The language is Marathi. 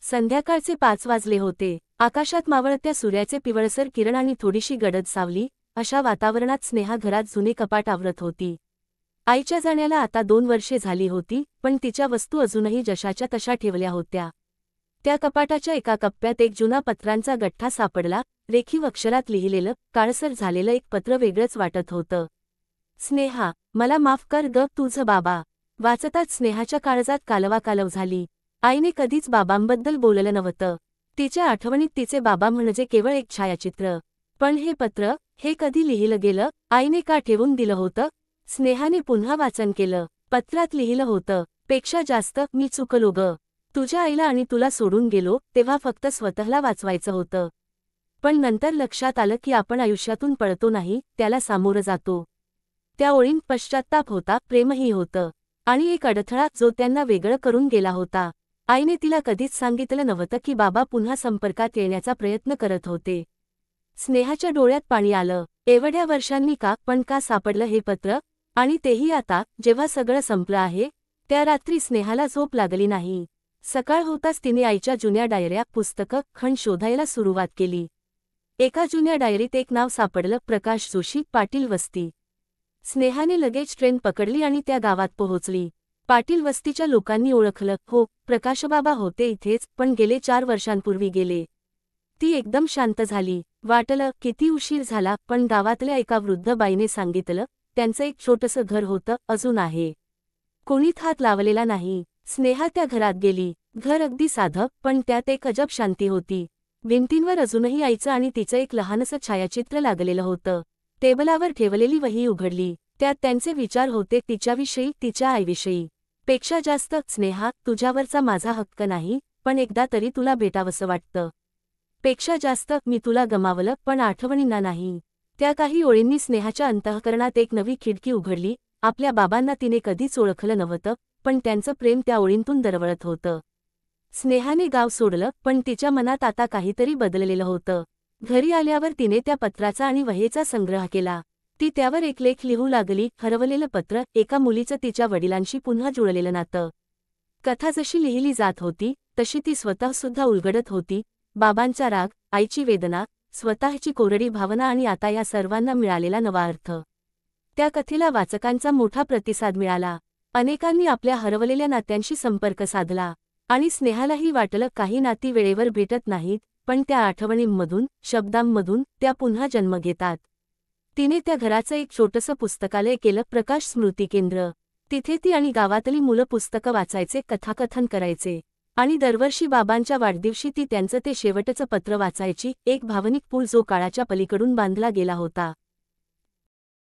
संध्याकाळचे 5 वाजले होते. आकाशात मावळत्या सूर्याचे पिवळसर किरण आणि थोडीशी गडद सावली, अशा वातावरणात स्नेहा घरात जुने कपाट आवरत होती. आईच्या जाण्याला आता 2 वर्षे झाली होती, पण तिच्या वस्तू अजूनही जशाच्या तशा ठेवल्या होत्या. त्या कपाटाच्या एका कप्प्यात एक जुना पत्रांचा गठ्ठा सापडला. रेखीव अक्षरात लिहिलेलं, काळसर झालेलं एक पत्र वेगळंच वाटत होतं. स्नेहा, मला माफ कर ग तुझं बाबा. वाचताच स्नेहाच्या काळजात कालवाकालव झाली. आईने कधीच बाबांबद्दल बोललं नव्हतं. तिच्या आठवणीत तिचे बाबा म्हणजे केवळ एक छायाचित्र. पण हे पत्र, हे कधी लिहिलं गेलं, आईने का ठेवून दिलं होतं? स्नेहाने पुन्हा वाचन केलं. पत्रात लिहिलं होतं, पेक्षा जास्त मी चुकलो ग. तुझ्या आईला आणि तुला सोडून गेलो तेव्हा फक्त स्वतःला वाचवायचं होतं. पण नंतर लक्षात आलं की आपण आयुष्यातून पळतो नाही, त्याला सामोरं जातो. त्या ओळींत पश्चात्ताप होता, प्रेमही होतं, आणि एक अडथळा जो त्यांना वेगळं करून गेला होता. आईने तिला कधीच सांगितलं नव्हतं की बाबा पुन्हा संपर्कात येण्याचा प्रयत्न करत होते. स्नेहाच्या डोळ्यात पाणी आलं. एवढ्या वर्षांनी का, पण का सापडलं हे पत्र? आणि तेही आता, जेव्हा सगळं संपलं आहे. त्या रात्री स्नेहाला झोप लागली नाही. सकाळ होताच तिने आईच्या जुन्या डायऱ्या, पुस्तकं, खण शोधायला सुरुवात केली. एका जुन्या डायरीत एक नाव सापडलं, प्रकाश जोशी, पाटील वस्ती. स्नेहाने लगेच ट्रेन पकडली आणि त्या गावात पोहोचली. पाटील वस्तीच्या लोकांनी ओळखलं, हो, प्रकाशबाबा होते इथेच, पण गेले 4 वर्षांपूर्वी गेले. ती एकदम शांत झाली. वाटलं किती उशीर झाला, पण गावातल्या एका वृद्ध बाईने सांगितलं, त्यांचं एक छोटंसं घर होतं, अजून आहे. कोणीच हात लावलेला नाही. स्नेहा त्या घरात गेली. घर अगदी साधं, पण त्यात एक अजब शांती होती. भिंतींवर अजूनही आईचं आणि तिचं एक लहानसं छायाचित्र लागलेलं होतं. टेबलावर ठेवलेली वही उघडली. त्यात त्यांचे विचार होते, तिच्याविषयी, तिच्या आईविषयी. पेक्षा जास्त, स्नेहा, तुझ्यावरचा माझा हक्क नाही, पण एकदा तरी तुला भेटावंसं वाटतं. पेक्षा जास्त, मी तुला गमावलं, पण आठवणींना नाही. त्या काही ओळींनी स्नेहाच्या अंतःकरणात एक नवी खिडकी उघडली. आपल्या बाबांना तिने कधीच ओळखलं नव्हतं, पण त्यांचं प्रेम त्या ओळींतून दरवळत होतं. स्नेहाने गाव सोडलं, पण तिच्या मनात आता काहीतरी बदललेलं होतं. घरी आल्यावर तिने त्या पत्राचा आणि वहीचा संग्रह केला. ती त्यावर एक लेख लिहू लागली, हरवलेलं पत्र, एका मुलीचं तिच्या वडिलांशी पुन्हा जुळलेलं नातं. कथा जशी लिहिली जात होती, तशी ती स्वतःसुद्धा उलगडत होती. बाबांचा राग, आईची वेदना, स्वतःची कोरडी भावना आणि आता या सर्वांना मिळालेला नवा अर्थ. त्या कथेला वाचकांचा मोठा प्रतिसाद मिळाला. अनेकांनी आपल्या हरवलेल्या नात्यांशी संपर्क साधला. आणि स्नेहालाही वाटलं, काही नाती वेळेवर भेटत नाहीत, पण त्या आठवणींमधून, शब्दांमधून, त्या पुन्हा जन्म घेतात. तिने त्या घराचं एक छोटंसं पुस्तकालय केलं, प्रकाश स्मृती केंद्र. तिथे ती आणि गावातली मुलं पुस्तकं वाचायचे, कथाकथन करायचे. आणि दरवर्षी बाबांच्या वाढदिवशी ती त्यांचं ते शेवटचं पत्र वाचायची, एक भावनिक पूल जो काळाच्या पलीकडून बांधला गेला होता.